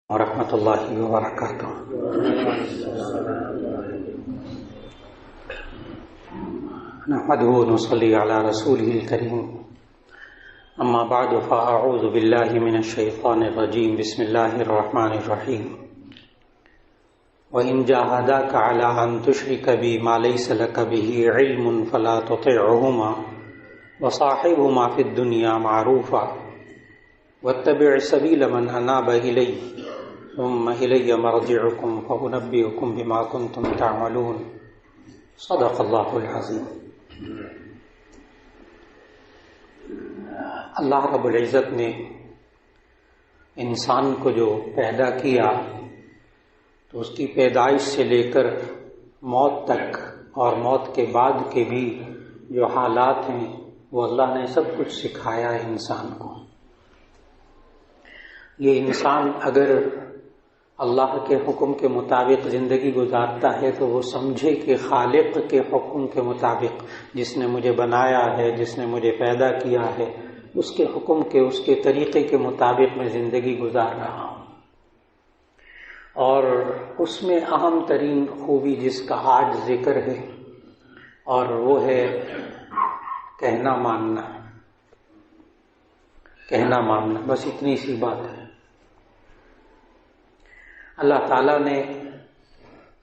ورحمۃ اللہ وبرکاتہ۔ نحمده ونصلي على رسوله الكريم، اما بعد فاعوذ بالله من الشیطان الرجیم، بسم اللہ الرحمن الرحیم۔ وَإِن جَاهَدَاكَ عَلَىٰ أَن تُشْرِكَ بِي مَا لَيْسَ لَكَ بِهِ عِلْمٌ فَلَا تُطِعْهُمَا وَصَاحِبْهُمَا فِي الدُّنْيَا مَعْرُوفًا وَاتَّبِعْ سَبِيلَ مَنْ أَنَابَ إِلَيَّ ثُمَّ إِلَيَّ مَرْجِعُكُمْ فَأُنَبِّئُكُم بِمَا كُنتُمْ تَعْمَلُونَ صدق اللہ العظیم۔ اللہ رب العزت نے انسان کو جو پیدا کیا تو اس کی پیدائش سے لے کر موت تک اور موت کے بعد کے بھی جو حالات ہیں وہ اللہ نے سب کچھ سکھایا ہے انسان کو۔ یہ انسان اگر اللہ کے حکم کے مطابق زندگی گزارتا ہے تو وہ سمجھے کہ خالق کے حکم کے مطابق، جس نے مجھے بنایا ہے، جس نے مجھے پیدا کیا ہے، اس کے حکم کے، اس کے طریقے کے مطابق میں زندگی گزار رہا ہوں۔ اور اس میں اہم ترین خوبی جس کا آج ذکر ہے اور وہ ہے کہنا ماننا۔ کہنا ماننا، بس اتنی سی بات ہے۔ اللہ تعالیٰ نے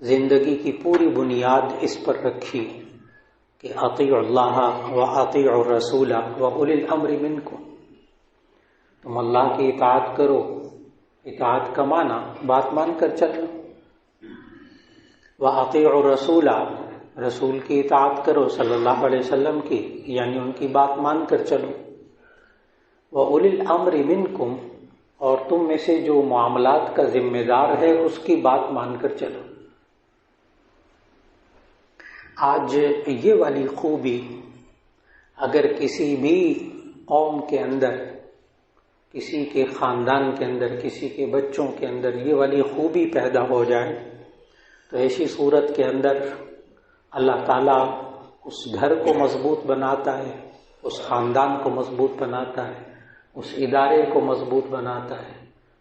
زندگی کی پوری بنیاد اس پر رکھی کہ اطیعوا اللہ و اطیعوا الرسول و اولی الامر منکم، تم اللہ کی اطاعت کرو۔ اطاعت کا معنی بات مان کر چلو، و اطیعوا الرسول، رسول کی اطاعت کرو صلی اللہ علیہ وسلم کی، یعنی ان کی بات مان کر چلو۔ و اولی الامر منکم، اور تم میں سے جو معاملات کا ذمہ دار ہے اس کی بات مان کر چلو۔ آج یہ والی خوبی اگر کسی بھی قوم کے اندر، کسی کے خاندان کے اندر، کسی کے بچوں کے اندر یہ والی خوبی پیدا ہو جائے تو ایسی صورت کے اندر اللہ تعالیٰ اس گھر کو مضبوط بناتا ہے، اس خاندان کو مضبوط بناتا ہے، اس ادارے کو مضبوط بناتا ہے،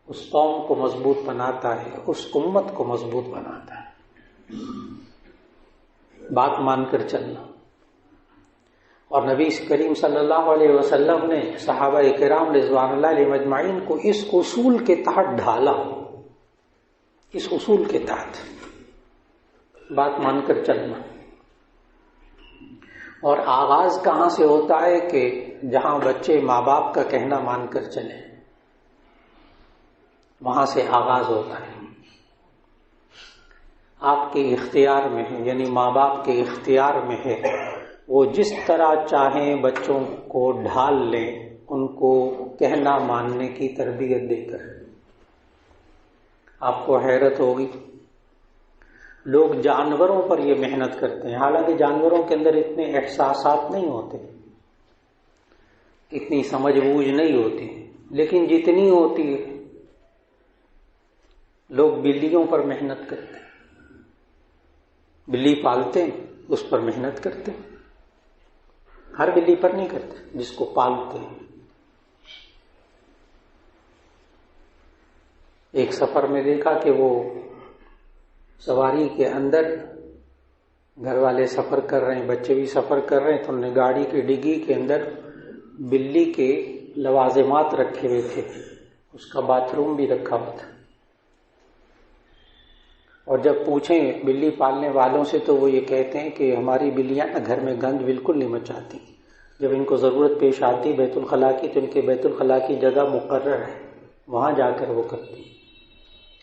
اس قوم کو مضبوط بناتا ہے، اس امت کو مضبوط بناتا ہے۔ بات مان کر چلنا۔ اور نبی کریم صلی اللہ علیہ وسلم نے صحابہ کرام رضوان اللہ علیہم اجمعین کو اس اصول کے تحت ڈھالا، اس اصول کے تحت بات مان کر چلنا۔ اور آغاز کہاں سے ہوتا ہے کہ جہاں بچے ماں باپ کا کہنا مان کر چلیں، وہاں سے آغاز ہوتا ہے۔ آپ کے اختیار میں ہے، یعنی ماں باپ کے اختیار میں ہے، وہ جس طرح چاہیں بچوں کو ڈھال لیں، ان کو کہنا ماننے کی تربیت دے کر۔ آپ کو حیرت ہوگی، لوگ جانوروں پر یہ محنت کرتے ہیں، حالانکہ جانوروں کے اندر اتنے احساسات نہیں ہوتے، اتنی سمجھ بوجھ نہیں ہوتی، لیکن جتنی ہوتی ہے لوگ بلیوں پر محنت کرتے ہیں۔ بلی پالتے ہیں، اس پر محنت کرتے ہیں، ہر بلی پر نہیں کرتے، جس کو پالتے ہیں۔ ایک سفر میں دیکھا کہ وہ سواری کے اندر گھر والے سفر کر رہے ہیں، بچے بھی سفر کر رہے ہیں، تو انہوں نے گاڑی کی ڈگی کے اندر بلی کے لوازمات رکھے ہوئے تھے، اس کا باتھ روم بھی رکھا ہوا تھا۔ اور جب پوچھیں بلی پالنے والوں سے تو وہ یہ کہتے ہیں کہ ہماری بلیاں نا گھر میں گند بالکل نہیں مچاتی، جب ان کو ضرورت پیش آتی بیت الخلاء کی تو ان کے بیت الخلاء کی جگہ مقرر ہے، وہاں جا کر وہ کرتی ہیں۔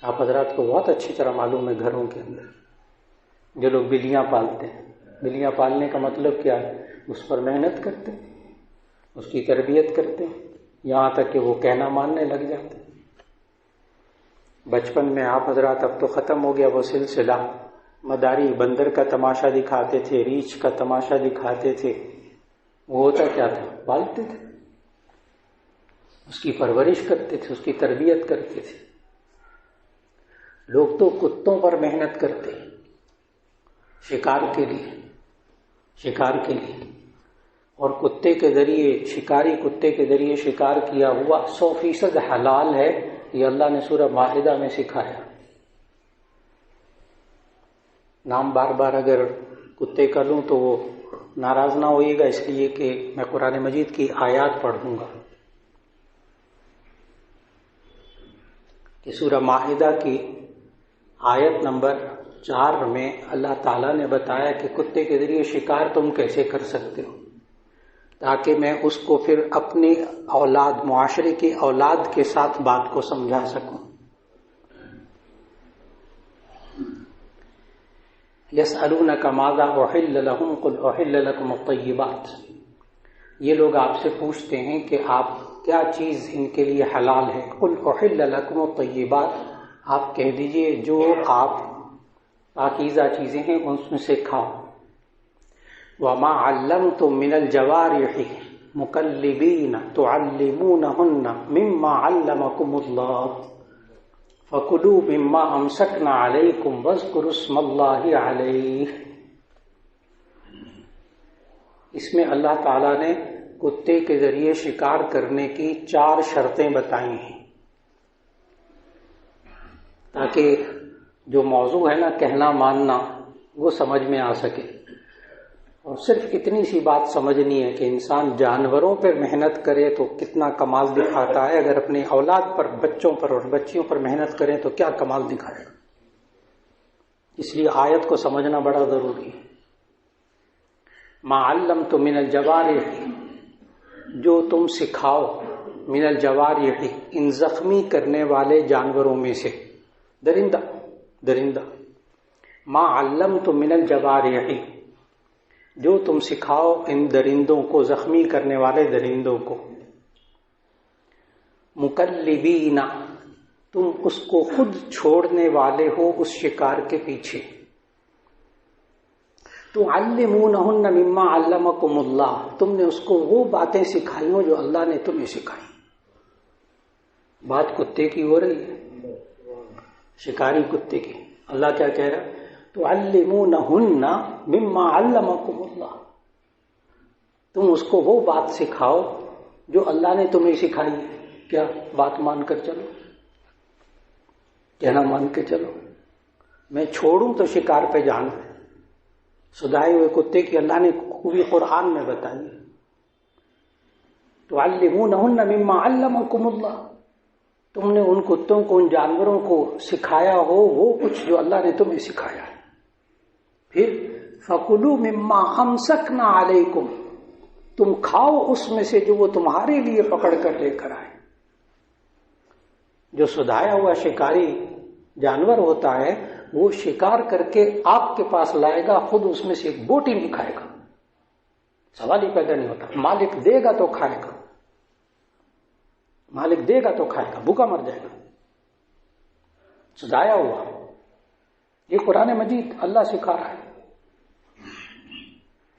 آپ حضرات کو بہت اچھی طرح معلوم ہے گھروں کے اندر جو لوگ بلیاں پالتے ہیں، بلیاں پالنے کا مطلب کیا ہے؟ اس پر محنت کرتے ہیں، اس کی تربیت کرتے ہیں، یہاں تک کہ وہ کہنا ماننے لگ جاتے ہیں۔ بچپن میں آپ حضرات، اب تو ختم ہو گیا وہ سلسلہ، مداری بندر کا تماشا دکھاتے تھے، ریچھ کا تماشا دکھاتے تھے، وہ ہوتا کیا تھا؟ پالتے تھے، اس کی پرورش کرتے تھے، اس کی تربیت کرتے تھے۔ لوگ تو کتوں پر محنت کرتے ہیں شکار کے لیے، شکار کے لیے، اور کتے کے ذریعے، شکاری کتے کے ذریعے شکار کیا ہوا 100% حلال ہے، یہ اللہ نے سورہ مائدہ میں سکھایا. نام بار بار اگر کتے کا لوں تو وہ ناراض نہ ہوئے گا، اس لیے کہ میں قرآن مجید کی آیات پڑھوں گا کہ سورہ مائدہ کی آیت نمبر 4 میں اللہ تعالیٰ نے بتایا کہ کتے کے ذریعے شکار تم کیسے کر سکتے ہو، تاکہ میں اس کو پھر اپنی اولاد، معاشرے کی اولاد کے ساتھ بات کو سمجھا سکوں. یسألونک ماذا احل لهم قل احل لکم الطیبات. یہ لوگ آپ سے پوچھتے ہیں کہ آپ کیا چیز ان کے لیے حلال ہے. قل احل لکم الطیبات، آپ کہہ دیجئے جو آپ پاکیزہ چیزیں ہیں ان میں سے کھاؤ. وما علمتم من الجوارح مکلبین تعلمونہن مما علمکم اللہ فَكُلُوا مِمَّا أَمْسَكْنَا عَلَيْكُمْ وَاذْكُرُوا اسْمَ اللَّهِ عَلَيْهِ. اس میں اللہ تعالیٰ نے کتے کے ذریعے شکار کرنے کی 4 شرطیں بتائی ہیں تاکہ جو موضوع ہے نا کہنا ماننا وہ سمجھ میں آ سکے. اور صرف اتنی سی بات سمجھنی ہے کہ انسان جانوروں پر محنت کرے تو کتنا کمال دکھاتا ہے، اگر اپنی اولاد پر، بچوں پر اور بچیوں پر محنت کرے تو کیا کمال دکھائے گا. اس لیے آیت کو سمجھنا بڑا ضروری ہے. ما علمتم من الجوارح، جو تم سکھاؤ، من الجوارح، ان زخمی کرنے والے جانوروں میں سے، درندہ. ما علمتم من الجوارح، جو تم سکھاؤ ان درندوں کو، زخمی کرنے والے درندوں کو. مکلبین، تم اس کو خود چھوڑنے والے ہو اس شکار کے پیچھے. تعلمونہن مما علمکم اللہ، تم نے اس کو وہ باتیں سکھائی ہو جو اللہ نے تمہیں سکھائی. بات کتے کی ہو رہی ہے، شکاری کتے کی. اللہ کیا کہہ رہا ہے؟ تعلمونہن مما علمکم اللہ، تم اس کو وہ بات سکھاؤ جو اللہ نے تمہیں سکھائی ہے. کیا بات مان کر چلو، کہنا مان کے چلو. میں چھوڑوں تو شکار پہ جانا. سدائے ہوئے کتے کی اللہ نے خوبی قرآن میں بتائی. تعلمونہن مما علمکم اللہ، تم نے ان کتوں کو، ان جانوروں کو سکھایا ہو وہ کچھ جو اللہ نے تمہیں سکھایا ہے. پھر فَكُلُوا مِمَّا أَمْسَكْنَا عَلَيْكُمْ، تم کھاؤ اس میں سے جو وہ تمہارے لیے پکڑ کر لے کر آئے. جو سدھایا ہوا شکاری جانور ہوتا ہے وہ شکار کر کے آپ کے پاس لائے گا، خود اس میں سے ایک بوٹی نہیں کھائے گا. سوال ہی پیدا نہیں ہوتا. مالک دے گا تو کھائے گا، مالک دے گا تو کھائے گا، بھوکا مر جائے گا. سدھایا ہوا، یہ قرآن مجید اللہ سکھا رہا ہے.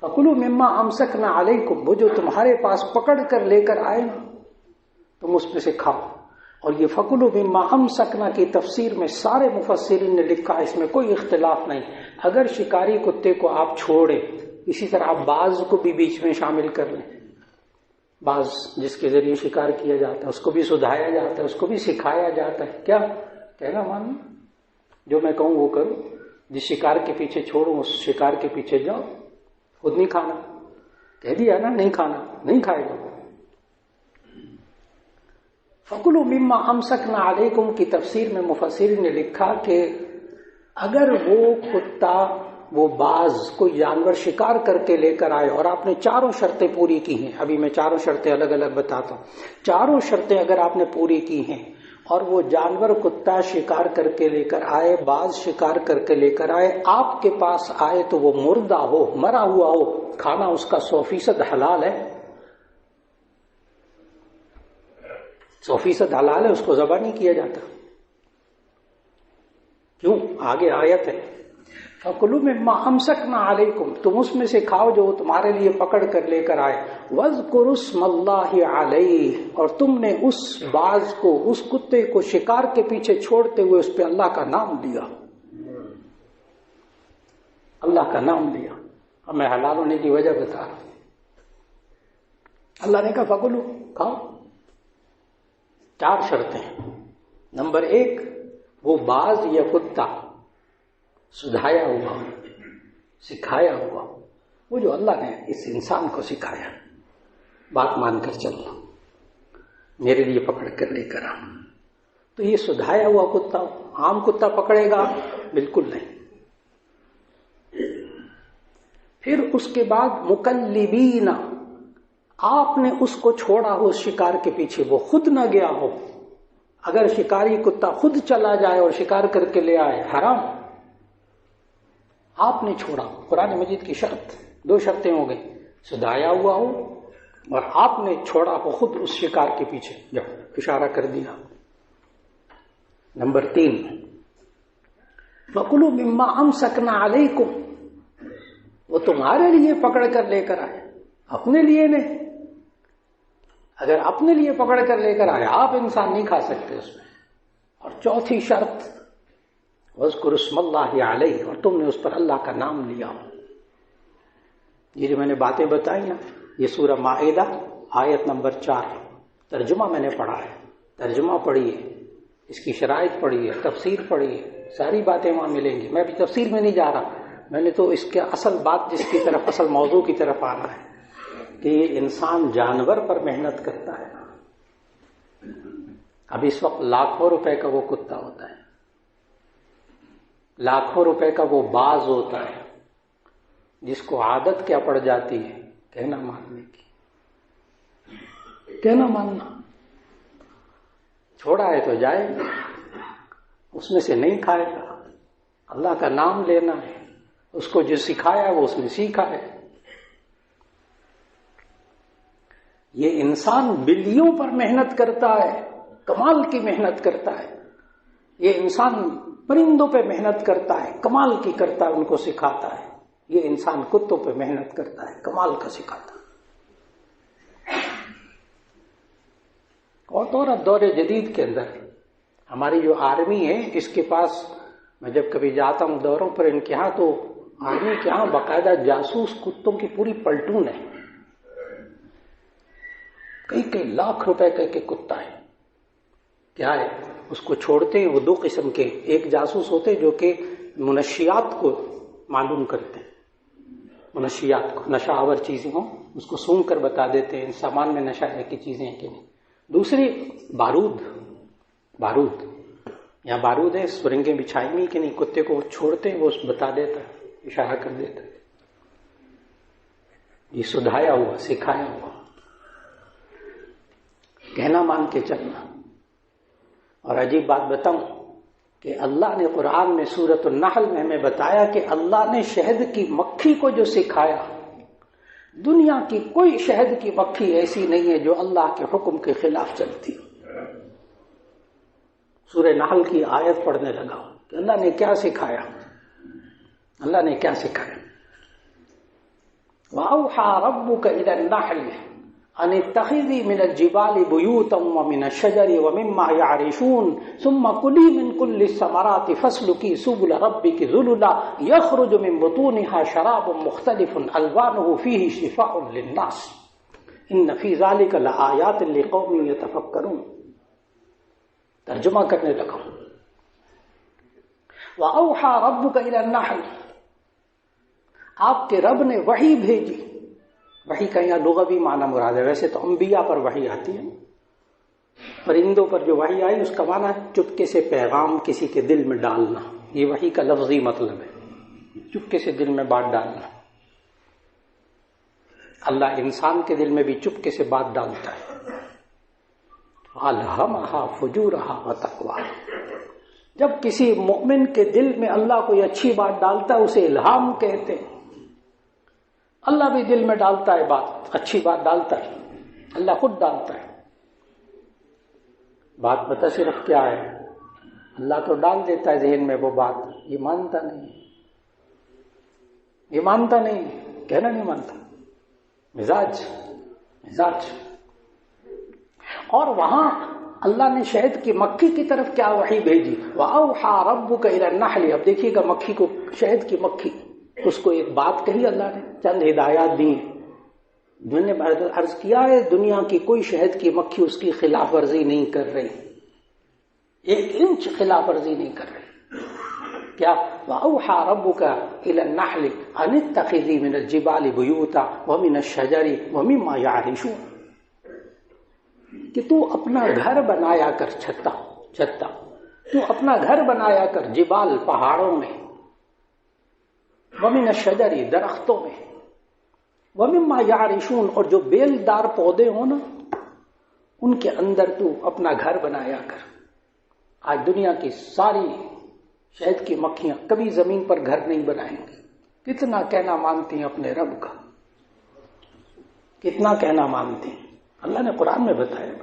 فَكُلُوا مِمَّا أَمْسَكْنَا عَلَيْكُمْ، وہ جو تمہارے پاس پکڑ کر لے کر آئے نا تم اس میں سے کھاؤ. اور یہ فَكُلُوا مِمَّا أَمْسَكْنَا کی تفسیر میں سارے مفسرین نے لکھا، اس میں کوئی اختلاف نہیں. اگر شکاری کتے کو آپ چھوڑیں، اسی طرح آپ باز کو بھی بیچ میں شامل کر لیں. باز جس کے ذریعے شکار کیا جاتا ہے اس کو بھی سدھایا جاتا ہے، اس کو بھی سکھایا جاتا ہے. کیا کہنا مانو، جو میں کہوں وہ کرو. جس شکار کے پیچھے چھوڑوں اس شکار کے پیچھے جاؤ. خود نہیں کھانا، کہہ دیا نا نہیں کھانا، نہیں کھائے گا. فَكُلُوا مِمَّا أَمْسَكْنَا عَلَيْكُمْ کی تفسیر میں مفسرین نے لکھا کہ اگر وہ کتا، وہ باز، کوئی جانور شکار کر کے لے کر آئے اور آپ نے 4 شرطیں پوری کی ہیں، ابھی میں 4 شرطیں الگ الگ بتاتا ہوں. 4 شرطیں اگر آپ نے پوری کی ہیں اور وہ جانور کتا شکار کر کے لے کر آئے، باز شکار کر کے لے کر آئے، آپ کے پاس آئے تو وہ مردہ ہو، مرا ہوا ہو، کھانا اس کا 100% حلال ہے. 100% حلال ہے، اس کو ذبح نہیں کیا جاتا. کیوں؟ آگے آیت ہے فَكُلُوا مِمَّا أَمْسَكْنَا عَلَيْكُمْ، تم اس میں سے کھاؤ جو وہ تمہارے لیے پکڑ کر لے کر آئے. وَاذْكُرُوا اسْمَ اللَّهِ عَلَيْهِ، اور تم نے اس باز کو، اس کتے کو شکار کے پیچھے چھوڑتے ہوئے اس پہ اللہ کا نام دیا. اللہ کا نام دیا. اب میں حلال ہونے کی وجہ بتا رہا ہوں. اللہ نے کہا فَكُلُوا، کھاؤ. 4 شرطیں. نمبر 1 وہ باز یا کتا سدھایا ہوا، سکھایا ہوا، وہ جو اللہ نے اس انسان کو سکھایا، بات مان کر چلنا، میرے لیے پکڑ کر لے کر آ، تو یہ سدھایا ہوا کتا عام کتا پکڑے گا؟ بالکل نہیں۔ پھر اس کے بعد مکلبین، آپ نے اس کو چھوڑا ہو اس شکار کے پیچھے، وہ خود نہ گیا ہو۔ اگر شکاری کتا خود چلا جائے اور شکار کر کے لے آئے، حرام، آپ نے چھوڑا۔ قرآن مجید کی شرط، 2 شرطیں ہو گئی، سدھایا ہوا ہو اور آپ نے چھوڑا ہو خود اس شکار کے پیچھے، جب اشارہ کر دیا۔ نمبر 3 فَكُلُوا مِمَّا أَمْسَكْنَا عَلَيْكُمْ، وہ تمہارے لیے پکڑ کر لے کر آئے، اپنے لیے نہیں۔ اگر اپنے لیے پکڑ کر لے کر آئے، آپ انسان نہیں کھا سکتے اس میں۔ اور چوتھی شرط وَاذْكُرُوا اسْمَ اللَّهِ عَلَيْهِ، اور تم نے اس پر اللہ کا نام لیا ہو۔ یہ جو میں نے باتیں بتائی ہیں، یہ سورہ مائدہ آیت نمبر 4، ترجمہ میں نے پڑھا ہے، ترجمہ پڑھیے، اس کی شرائط پڑھیے، تفسیر پڑھیے، ساری باتیں وہاں ملیں گی۔ میں ابھی تفسیر میں نہیں جا رہا، میں نے تو اس کے اصل بات جس کی طرف، اصل موضوع کی طرف آنا ہے کہ یہ انسان جانور پر محنت کرتا ہے۔ اب اس وقت لاکھوں روپے کا وہ کتا ہوتا ہے، لاکھوں روپے کا وہ باز ہوتا ہے، جس کو عادت کیا پڑ جاتی ہے، کہنا ماننے کی، کہنا ماننا۔ چھوڑا ہے تو جائے گا، اس میں سے نہیں کھائے گا، اللہ کا نام لینا ہے، اس کو جو سکھایا وہ اس نے سیکھا ہے۔ یہ انسان بلیوں پر محنت کرتا ہے، کمال کی محنت کرتا ہے۔ یہ انسان پرندوں پہ محنت کرتا ہے، کمال کی کرتا ہے، ان کو سکھاتا ہے۔ یہ انسان کتوں پہ محنت کرتا ہے، کمال کا سکھاتا ہے۔ اور دور جدید کے اندر ہماری جو آرمی ہے، اس کے پاس میں جب کبھی جاتا ہوں دوروں پر ان کے ہاں، تو آرمی کے ہاں باقاعدہ جاسوس کتوں کی پوری پلٹون ہے، کئی لاکھ روپے کا ایک کتا ہے۔ کیا ہے، اس کو چھوڑتے ہیں، وہ 2 قسم کے، ایک جاسوس ہوتے جو کہ منشیات کو معلوم کرتے ہیں، منشیات کو، نشہ آور چیزیں ہوں اس کو سونگھ کر بتا دیتے ہیں سامان میں نشہ ہے کی چیزیں ہیں کہ نہیں۔ دوسری بارود، یہاں بارود ہے، سرنگیں بچھائی ہوئی کہ نہیں، کتے کو چھوڑتے ہیں، وہ بتا دیتا ہے، اشارہ کر دیتا ہے۔ یہ سدھایا ہوا، سکھایا ہوا، کہنا مان کے چلنا۔ اور عجیب بات بتاؤں کہ اللہ نے قرآن میں سورۃ النحل میں ہمیں بتایا کہ اللہ نے شہد کی مکھی کو جو سکھایا، دنیا کی کوئی شہد کی مکھی ایسی نہیں ہے جو اللہ کے حکم کے خلاف چلتی۔ سورہ نحل کی آیت پڑھنے لگا کہ اللہ نے کیا سکھایا، اللہ نے کیا سکھایا۔ وَأَوْحَى رَبُّكَ إِلَى النَّحْلِ أَنِ اتَّخِذِي مِنَ الْجِبَالِ بُيُوتًا وَمِنَ الشَّجَرِ وَمِمَّا يَعْرِشُونَ ثُمَّ كُلِي مِن كُلِّ الثَّمَرَاتِ فَاسْلُكِي سُبُلَ رَبِّكِ ذُلُلًا يَخْرُجُ مِن بُطُونِهَا شَرَابٌ مُخْتَلِفٌ أَلْوَانُهُ فِيهِ شِفَاءٌ لِلنَّاسِ إِنَّ فِي ذَلِكَ لَآيَاتٍ لِقَوْمٍ يَتَفَكَّرُونَ۔ ترجمہ کرنے لگا، وَأَوْحَى رَبُّكَ إِلَى النَّحْلِ، آپ کے رب نے وحی بھیجی۔ وحی کا یہاں لغوی معنی مراد ہے، ویسے تو انبیاء پر وحی آتی ہے، پرندوں پر جو وحی آئی اس کا معنی چپکے سے پیغام کسی کے دل میں ڈالنا، یہ وحی کا لفظی مطلب ہے، چپکے سے دل میں بات ڈالنا۔ اللہ انسان کے دل میں بھی چپکے سے بات ڈالتا ہے۔ الہمہا فجورہا وتقواہا، جب کسی مومن کے دل میں اللہ کوئی اچھی بات ڈالتا ہے اسے الہام کہتے ہیں۔ اللہ بھی دل میں ڈالتا ہے بات، اچھی بات ڈالتا ہے، اللہ خود ڈالتا ہے۔ بات پتہ صرف کیا ہے، اللہ تو ڈال دیتا ہے ذہن میں وہ بات، یہ مانتا نہیں، یہ مانتا نہیں، کہنا نہیں مانتا، مزاج۔ اور وہاں اللہ نے شہد کی مکھی کی طرف کیا وحی بھیجی، وَأَوْحَى رَبُّكَ إِلَى النَّحْلِ۔ اب دیکھیے گا مکھی کو، شہد کی مکھی، اس کو ایک بات کہی اللہ نے، چند ہدایات دی۔ میں نے عرض کیا ہے دنیا کی کوئی شہد کی مکھی اس کی خلاف ورزی نہیں کر رہی، ایک انچ خلاف ورزی نہیں کر رہی. کیا وَأَوْحَى رَبُّكَ إِلَى النَّحْلِ أَنِ اتَّخِذِي مِنَ الْجِبَالِ بُيُوتًا وَمِنَ الشَّجَرِ وَمِمَّا يَعْرِشُونَ، کہ تو اپنا گھر بنایا کر چھتا تو اپنا گھر بنایا کر جبال پہاڑوں میں، وَمِنَ الشَّجَرِ درختوں میں، وَمِمَّا يَعْرِشُونَ اور جو بیل دار پودے ہوں نا ان کے اندر تو اپنا گھر بنایا کر. آج دنیا کی ساری شہد کی مکھیاں کبھی زمین پر گھر نہیں بنائیں گی. کتنا کہنا مانتی ہیں اپنے رب کا، کتنا کہنا مانتی ہیں. اللہ نے قرآن میں بتایا.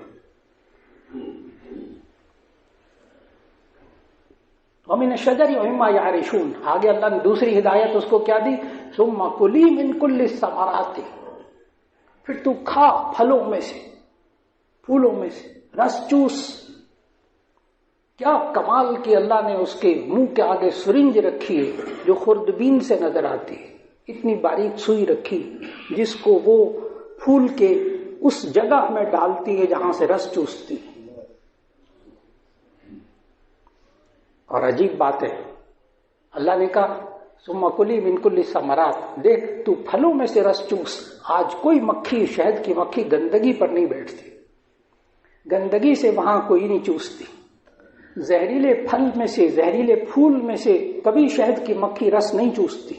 وَمِنَ الشَّجَرِ وَمِمَّا يَعْرِشُونَ. آگے اللہ نے دوسری ہدایت اس کو کیا دی؟ ثُمَّ كُلِي مِن كُلِّ الثَّمَرَاتِ، پھر تو کھا پھلوں میں سے، پھولوں میں سے، رس چوس. کیا کمال کی اللہ نے اس کے منہ کے آگے سرنج رکھی ہے جو خوردبین سے نظر آتی ہے، اتنی باریک سوئی رکھی جس کو وہ پھول کے اس جگہ میں ڈالتی ہے جہاں سے رس چوستی ہے. اور عجیب بات ہے، اللہ نے کہا ثم کلی من کل ثمرات، دیکھ تو پھلوں میں سے رس چوس. آج کوئی مکھی، شہد کی مکھی گندگی پر نہیں بیٹھتی، گندگی سے وہاں کوئی نہیں چوستی. زہریلے پھل میں سے، زہریلے پھول میں سے کبھی شہد کی مکھی رس نہیں چوستی.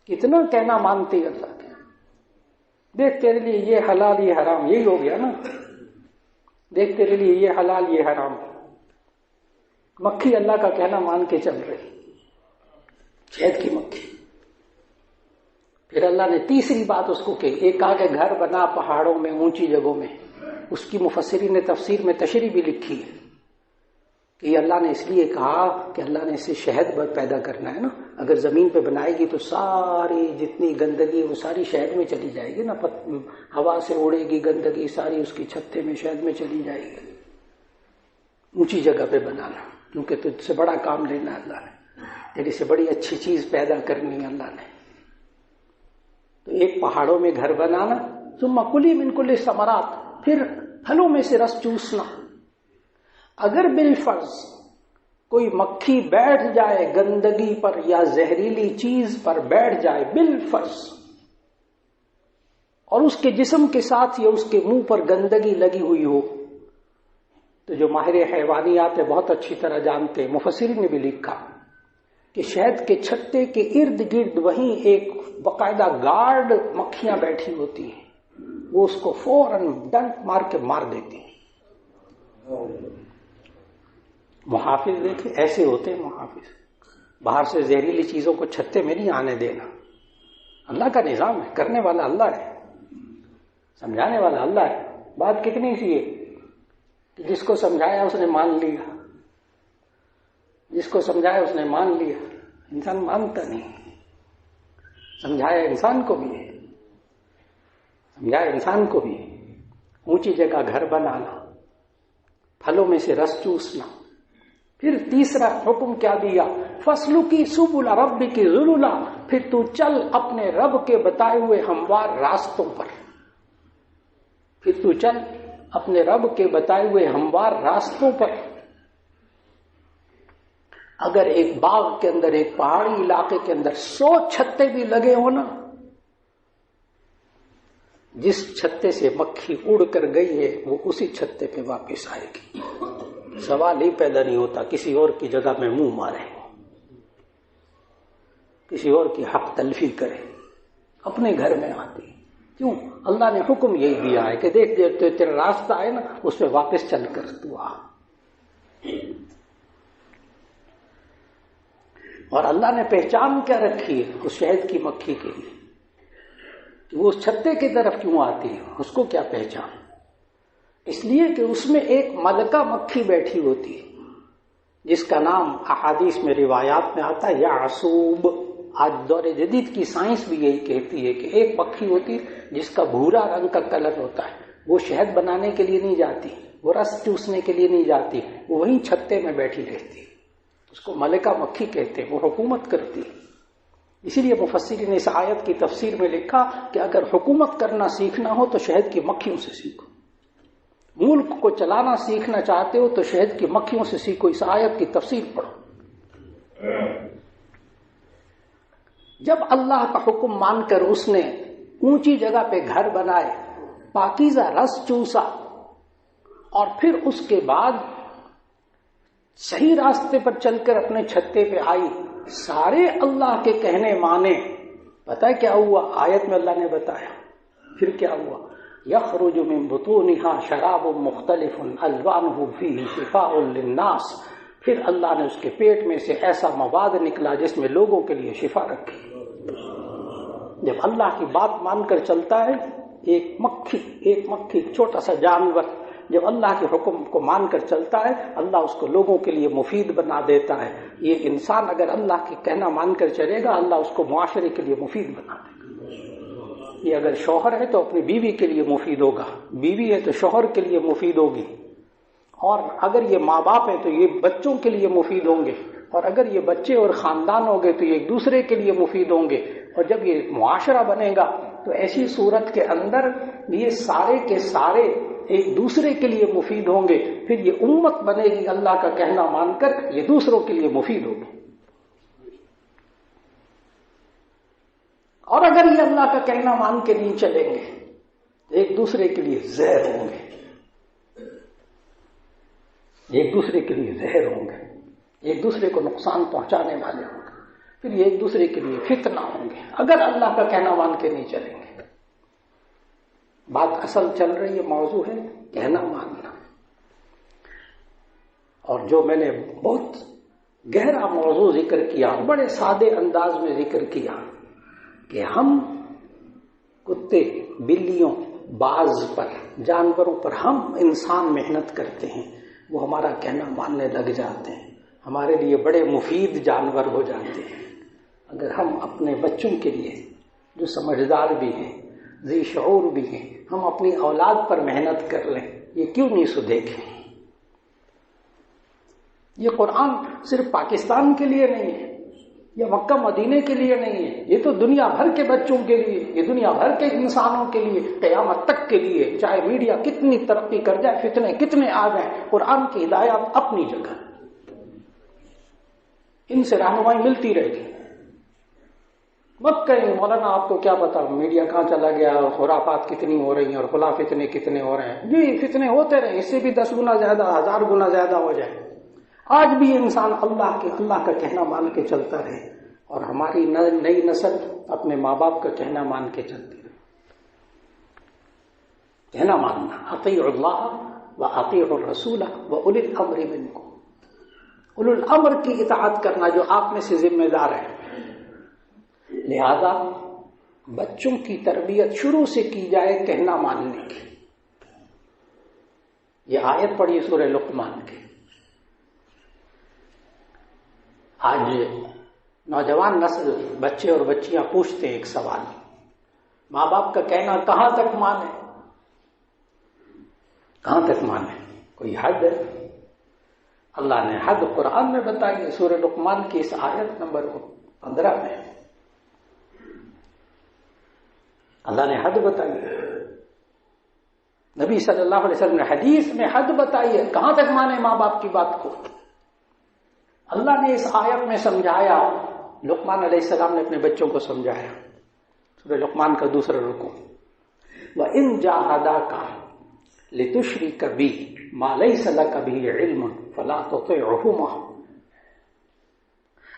کتنا کہنا مانتی اللہ کے. دیکھ تیرے لیے یہ حلال یہ حرام، یہی ہو گیا نا. دیکھ تیرے لیے یہ حلال یہ حرام. مکھی اللہ کا کہنا مان کے چل رہی، شہد کی مکھی. پھر اللہ نے تیسری بات اس کو کہی. ایک کہا کہ گھر بنا پہاڑوں میں، اونچی جگہوں میں. اس کی مفسرین نے تفسیر میں تشریح بھی لکھی ہے کہ اللہ نے اس لیے کہا کہ اللہ نے اسے شہد پیدا کرنا ہے نا. اگر زمین پہ بنائے گی تو ساری جتنی گندگی وہ ساری شہد میں چلی جائے گی نا. ہوا سے اڑے گی گندگی ساری اس کی چھتے میں، شہد میں چلی جائے گی. اونچی جگہ پہ بنانا، کیونکہ تجھ سے بڑا کام لینا اللہ نے، تیری سے بڑی اچھی چیز پیدا کرنی ہے اللہ نے. تو ایک پہاڑوں میں گھر بنانا. ثم کلی من کل ثمرات، پھر پھلوں میں سے رس چوسنا. اگر بالفرض کوئی مکھی بیٹھ جائے گندگی پر یا زہریلی چیز پر بیٹھ جائے بالفرض، اور اس کے جسم کے ساتھ یا اس کے منہ پر گندگی لگی ہوئی ہو، تو جو ماہر حیوانیات ہے بہت اچھی طرح جانتے ہیں، مفسرین نے بھی لکھا کہ شہد کے چھتے کے ارد گرد وہیں ایک باقاعدہ گارڈ مکھیاں بیٹھی ہوتی ہیں، وہ اس کو فوراً ڈنک مار کے مار دیتی ہیں. محافظ دیکھے ایسے ہوتے ہیں محافظ. باہر سے زہریلی چیزوں کو چھتے میں نہیں آنے دینا. اللہ کا نظام ہے، کرنے والا اللہ ہے، سمجھانے والا اللہ ہے. بات کتنی سی ہے کہ جس کو سمجھایا اس نے مان لیا، جس کو سمجھایا اس نے مان لیا. انسان مانتا نہیں. سمجھایا انسان کو بھی ہے، سمجھایا انسان کو بھی ہے. اونچی جگہ گھر بنانا، پھلوں میں سے رس چوسنا. پھر تیسرا حکم کیا دیا؟ فَاسْلُكِي سُبُلَ رَبِّكِ ذُلُلًا، پھر تو چل اپنے رب کے بتائے ہوئے ہموار راستوں پر. پھر تو چل اپنے رب کے بتائے ہوئے ہموار راستوں پر. اگر ایک باغ کے اندر، ایک پہاڑی علاقے کے اندر 100 چھتے بھی لگے ہو نا، جس چھتے سے مکھی اڑ کر گئی ہے وہ اسی چھتے پہ واپس آئے گی. سوال ہی پیدا نہیں ہوتا کسی اور کی جگہ میں منہ مارے، کسی اور کی حق تلفی کرے. اپنے گھر میں آتی. کیوں؟ اللہ نے حکم یہی دیا ہے کہ دیکھ تیرا راستہ ہے نا، اس پہ واپس چل کر تو آ. اور اللہ نے پہچان کیا رکھی ہے اس شہد کی مکھی کے لیے کہ وہ اس چھتے کی طرف کیوں آتی ہے؟ اس کو کیا پہچان؟ اس لیے کہ اس میں ایک ملکہ مکھی بیٹھی ہوتی ہے جس کا نام احادیث میں روایات میں آتا ہے یعصوب. آج دور جدید کی سائنس بھی یہی کہتی ہے کہ ایک مکھی ہوتی ہے جس کا بھورا رنگ کا کلر ہوتا ہے. وہ شہد بنانے کے لیے نہیں جاتی، وہ رس چوسنے کے لیے نہیں جاتی، وہ وہیں چھتے میں بیٹھی رہتی. اس کو ملکہ مکھی کہتے ہیں. وہ حکومت کرتی ہے. اسی لیے مفسرین نے اس آیت کی تفسیر میں لکھا کہ اگر حکومت کرنا سیکھنا ہو تو شہد کی مکھیوں سے سیکھو. ملک کو چلانا سیکھنا چاہتے ہو تو شہد کی مکھیوں سے سیکھو، اس آیت کی تفسیر پڑھو۔ جب اللہ کا حکم مان کر اس نے اونچی جگہ پہ گھر بنائے، پاکیزہ رس چوسا، اور پھر اس کے بعد صحیح راستے پر چل کر اپنے چھتے پہ آئی، سارے اللہ کے کہنے مانے، پتہ ہے کیا ہوا؟ آیت میں اللہ نے بتایا پھر کیا ہوا، یخرج من بطونها شراب مختلف الوانه فیہ شفاء للناس، پھر اللہ نے اس کے پیٹ میں سے ایسا مواد نکلا جس میں لوگوں کے لیے شفا رکھی۔ جب اللہ کی بات مان کر چلتا ہے، ایک مکھی چھوٹا سا جانور جب اللہ کے حکم کو مان کر چلتا ہے، اللہ اس کو لوگوں کے لیے مفید بنا دیتا ہے۔ یہ انسان اگر اللہ کے کہنا مان کر چلے گا، اللہ اس کو معاشرے کے لیے مفید بنا دے گا۔ یہ اگر شوہر ہے تو اپنی بیوی کے لیے مفید ہوگا، بیوی ہے تو شوہر کے لیے مفید ہوگی، اور اگر یہ ماں باپ ہیں تو یہ بچوں کے لیے مفید ہوں گے، اور اگر یہ بچے اور خاندان ہوں گے تو یہ ایک دوسرے کے لیے مفید ہوں گے، اور جب یہ معاشرہ بنے گا تو ایسی صورت کے اندر یہ سارے کے سارے ایک دوسرے کے لیے مفید ہوں گے، پھر یہ امت بنے گی اللہ کا کہنا مان کر، یہ دوسروں کے لیے مفید ہوگی۔ اور اگر یہ اللہ کا کہنا مان کے نہیں چلیں گے ایک دوسرے کے لیے زہر ہوں گے، ایک دوسرے کے لیے زہر ہوں گے، ایک دوسرے کو نقصان پہنچانے والے ہوں گے، پھر یہ ایک دوسرے کے لیے فتنہ ہوں گے اگر اللہ کا کہنا مان کے نہیں چلیں گے۔ بات اصل چل رہی ہے، موضوع ہے کہنا ماننا، اور جو میں نے بہت گہرا موضوع ذکر کیا، بڑے سادے انداز میں ذکر کیا کہ ہم کتے، بلیوں، باز پر، جانوروں پر ہم انسان محنت کرتے ہیں، وہ ہمارا کہنا ماننے لگ جاتے ہیں، ہمارے لیے بڑے مفید جانور ہو جاتے ہیں۔ اگر ہم اپنے بچوں کے لیے جو سمجھدار بھی ہیں، ذی شعور بھی ہیں، ہم اپنی اولاد پر محنت کر لیں، یہ کیوں نہیں سو دیکھیں؟ یہ قرآن صرف پاکستان کے لیے نہیں ہے، یا مکہ مدینے کے لیے نہیں ہے، یہ تو دنیا بھر کے بچوں کے لیے، یہ دنیا بھر کے انسانوں کے لیے، قیامت تک کے لیے، چاہے میڈیا کتنی ترقی کر جائے، فتنے کتنے آ جائیں، قرآن کی ہدایات اپنی جگہ، ان سے رہنمائی ملتی رہے گی۔ مت کہیں مولانا آپ کو کیا پتا میڈیا کہاں چلا گیا، خرافات کتنی ہو رہی ہیں اور خلا فتنے کتنے ہو رہے ہیں۔ جی فتنے ہوتے رہے، اس سے بھی 10 گنا زیادہ، 1000 گنا زیادہ ہو جائے، آج بھی انسان اللہ کا کہنا مان کے چلتا رہے، اور ہماری نئی نسل اپنے ماں باپ کا کہنا مان کے چلتی رہے۔ کہنا ماننا، اطیعوا اللہ و اطیعوا الرسول و اولی الامر منکم، اولو الامر کی اطاعت کرنا جو آپ میں سے ذمہ دار ہے۔ لہذا بچوں کی تربیت شروع سے کی جائے کہنا ماننے کی۔ یہ آیت پڑھی سورہ لقمان کی۔ آج نوجوان نسل، بچے اور بچیاں پوچھتے ہیں ایک سوال، ماں باپ کا کہنا کہاں تک مانے؟ کہاں تک مانے؟ کوئی حد ہے؟ اللہ نے حد قرآن میں بتائی ہے، سورہ لقمان کی اس آیت نمبر 15 میں اللہ نے حد بتائی ہے، نبی صلی اللہ علیہ وسلم نے حدیث میں حد بتائی ہے، کہاں تک مانے ماں باپ کی بات کو۔ اللہ نے اس آیت میں سمجھایا، لقمان علیہ السلام نے اپنے بچوں کو سمجھایا، سورہ لقمان کا دوسرا رکوع، وَإِن جَاهَدَاكَ لِتُشْرِكَ بِي مَا لَيْسَ لَكَ بِهِ عِلْمٌ فَلَا تُطِعْهُمَا۔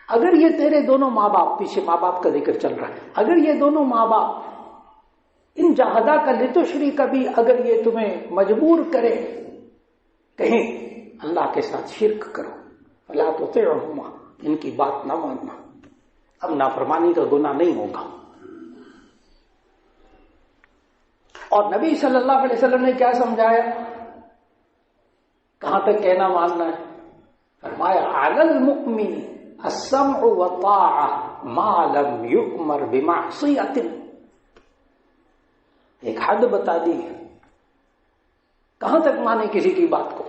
اگر یہ تیرے دونوں ماں باپ، پیچھے ماں باپ کا ذکر چل رہا ہے، اگر یہ دونوں ماں باپ ان جہدا کا لتشریک بھی، اگر یہ تمہیں مجبور کرے کہیں اللہ کے ساتھ شرک کرو، فلا تطعهما، ان کی بات نہ ماننا۔ اب نافرمانی کا گناہ نہیں ہوگا۔ اور نبی صلی اللہ علیہ وسلم نے کیا سمجھایا، کہاں تک کہنا ماننا ہے؟ فرمایا علی المؤمن السمع والطاعة ما لم يؤمر بمعصیۃ۔ ایک حد بتا دی، کہاں تک مانے کسی کی بات کو۔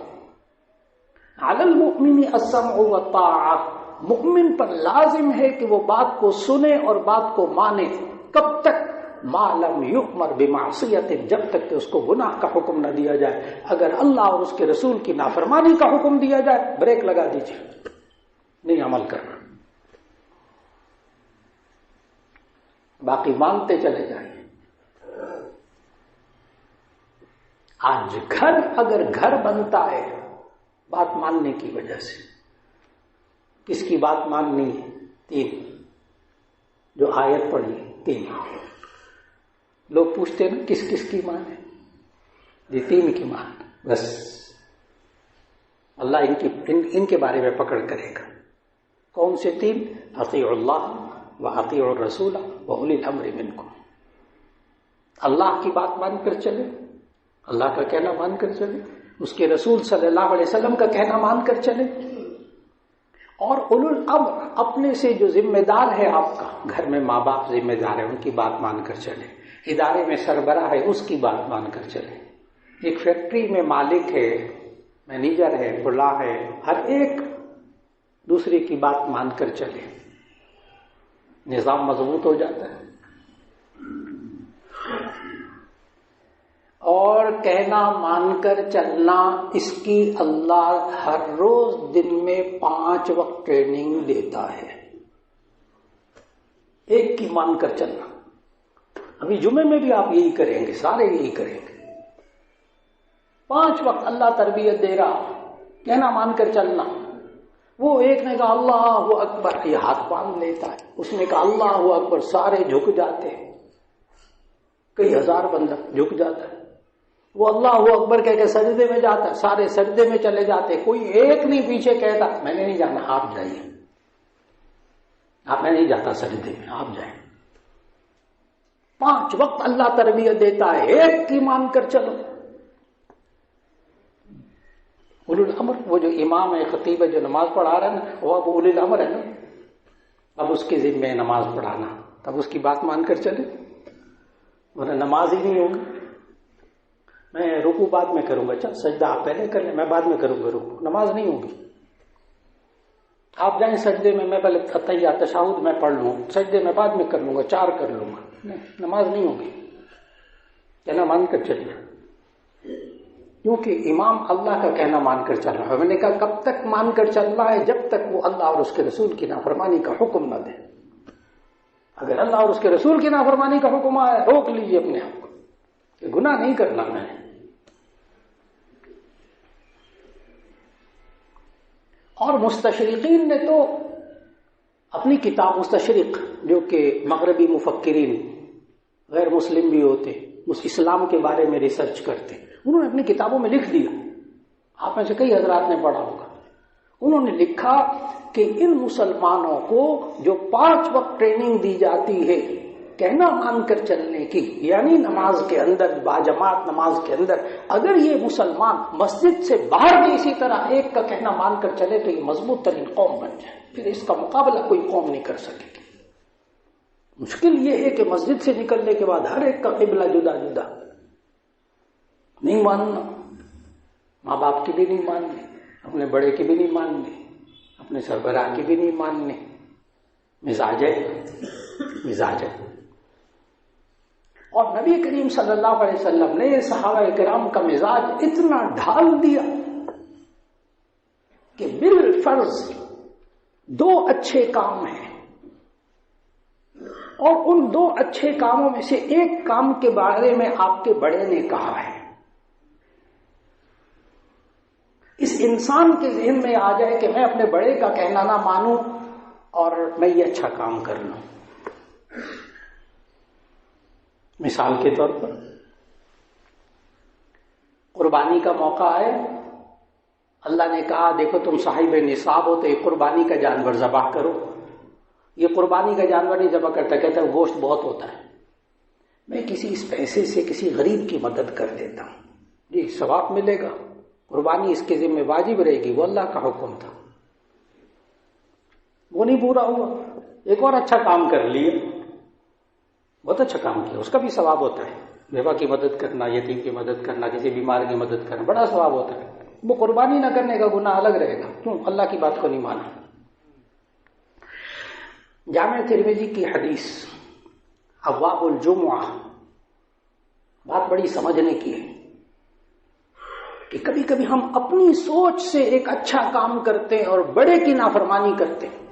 علی المؤمن السمع والطاعة، مؤمن پر لازم ہے کہ وہ بات کو سنے اور بات کو مانے۔ کب تک؟ ما لم یؤمر بمعصیت، جب تک کہ اس کو گناہ کا حکم نہ دیا جائے. اگر اللہ اور اس کے رسول کی نافرمانی کا حکم دیا جائے بریک لگا دیجیے، نہیں عمل کرنا، باقی مانتے چلے جائیں. آج اگر گھر بنتا ہے بات ماننے کی وجہ سے. کس کی بات ماننی ہے؟ 3 جو آیت پڑھی 3. لوگ پوچھتے نا کس کس کی مان ہے؟ جی 3 کی مان بس. اللہ ان کے بارے میں پکڑ کرے گا. کون سے 3؟ اطیعوا اللہ واطیعوا الرسول واولی الامر منکم. اللہ کی بات مان کر چلے، اللہ کا کہنا مان کر چلے، اس کے رسول صلی اللہ علیہ وسلم کا کہنا مان کر چلے، اور اولو الامر اپنے سے جو ذمہ دار ہے آپ کا، گھر میں ماں باپ ذمہ دار ہے ان کی بات مان کر چلے، ادارے میں سربراہ ہے اس کی بات مان کر چلے، ایک فیکٹری میں مالک ہے، مینیجر ہے، فلاں ہے، ہر ایک دوسرے کی بات مان کر چلے، نظام مضبوط ہو جاتا ہے. اور کہنا مان کر چلنا، اس کی اللہ ہر روز دن میں 5 وقت ٹریننگ دیتا ہے. ایک کی مان کر چلنا. ابھی جمعے میں بھی آپ یہی کریں گے، سارے یہی کریں گے. 5 وقت اللہ تربیت دے رہا، کہنا مان کر چلنا. وہ ایک نے کہا اللہ اکبر، یہ ہاتھ باندھ لیتا ہے. اس نے کہا اللہ اکبر، سارے جھک جاتے ہیں، کئی ہزار بندہ جھک جاتا ہے. وہ اللہ اکبر کہہ کے سجدے میں جاتا ہے، سارے سجدے میں چلے جاتے. کوئی ایک نہیں پیچھے کہتا میں نے نہیں جانا، آپ جائیے، میں نہیں جاتا سجدے میں، آپ جائیں. 5 وقت اللہ تربیت دیتا ہے، ایک کی مان کر چلو. اولو الامر، وہ جو امام ہے، خطیب ہے، جو نماز پڑھا رہا ہے نا، وہ اب اولو الامر ہے نا، اب اس کے ذمہ نماز پڑھانا، تب اس کی بات مان کر چلے، ورنہ نماز ہی نہیں ہوگی. میں رکوع بعد میں کروں گا، اچھا سجدہ آپ پہلے کر لیں، میں بعد میں کروں گا رکوع، نماز نہیں ہوگی. آپ جائیں سجدے میں پہلے تحیات تشہد میں پڑھ لوں، سجدے میں بعد میں کر لوں گا، 4 کر لوں گا، نماز نہیں ہوگی. کہنا مان کر چلیے، کیونکہ امام اللہ کا کہنا مان کر چل رہا ہے. میں نے کہا کب تک مان کر چل رہا ہے؟ جب تک وہ اللہ اور اس کے رسول کی نافرمانی کا حکم نہ دے. اگر اللہ اور اس کے رسول کی نافرمانی کا حکم آئے، روک لیجیے اپنے آپ کو کہ گناہ نہیں کرنا میں. اور مستشرقین نے تو اپنی کتاب، مستشرق جو کہ مغربی مفکرین غیر مسلم بھی ہوتے، اسلام کے بارے میں ریسرچ کرتے، انہوں نے اپنی کتابوں میں لکھ دیا، آپ میں سے کئی حضرات نے پڑھا ہوگا. انہوں نے لکھا کہ ان مسلمانوں کو جو 5 وقت ٹریننگ دی جاتی ہے کہنا مان کر چلنے کی، یعنی نماز کے اندر، باجماعت نماز کے اندر، اگر یہ مسلمان مسجد سے باہر بھی اسی طرح ایک کا کہنا مان کر چلے تو یہ مضبوط ترین قوم بن جائے. پھر اس کا مقابلہ کوئی قوم نہیں کر سکے گی. مشکل یہ ہے کہ مسجد سے نکلنے کے بعد ہر ایک کا قبلہ جدا جدا، نہیں ماننا، ماں باپ کی بھی نہیں ماننی، اپنے بڑے کی بھی نہیں ماننی، اپنے سربراہ کی بھی نہیں ماننی. مزاج ہے. اور نبی کریم صلی اللہ علیہ وسلم نے صحابہ کرام کا مزاج اتنا ڈھال دیا کہ بالفرض 2 اچھے کام ہیں، اور ان 2 اچھے کاموں میں سے ایک کام کے بارے میں آپ کے بڑے نے کہا ہے. اس انسان کے ذہن میں آ جائے کہ میں اپنے بڑے کا کہنا نہ مانوں اور میں یہ اچھا کام کر لوں. مثال کے طور پر قربانی کا موقع ہے، اللہ نے کہا دیکھو تم صاحب نصاب ہو تو یہ قربانی کا جانور ذبح کرو. یہ قربانی کا جانور نہیں ذبح کرتا، کہتا ہے گوشت بہت ہوتا ہے، میں کسی اس پیسے سے کسی غریب کی مدد کر دیتا ہوں، جی ثواب ملے گا، قربانی اس کے ذمہ واجب رہے گی. وہ اللہ کا حکم تھا، وہ نہیں پورا ہوا. ایک اور اچھا کام کر لیے، بہت اچھا کام کیا، اس کا بھی ثواب ہوتا ہے. بیوہ کی مدد کرنا، یتیم کی مدد کرنا، کسی بیمار کی مدد کرنا، بڑا ثواب ہوتا ہے. وہ قربانی نہ کرنے کا گناہ الگ رہے گا، کیوں؟ اللہ کی بات کو نہیں مانا. جامع ترمذی کی حدیث، ابواب الجمعہ بات بڑی سمجھنے کی ہے کہ کبھی کبھی ہم اپنی سوچ سے ایک اچھا کام کرتے ہیں اور بڑے کی نافرمانی کرتے ہیں.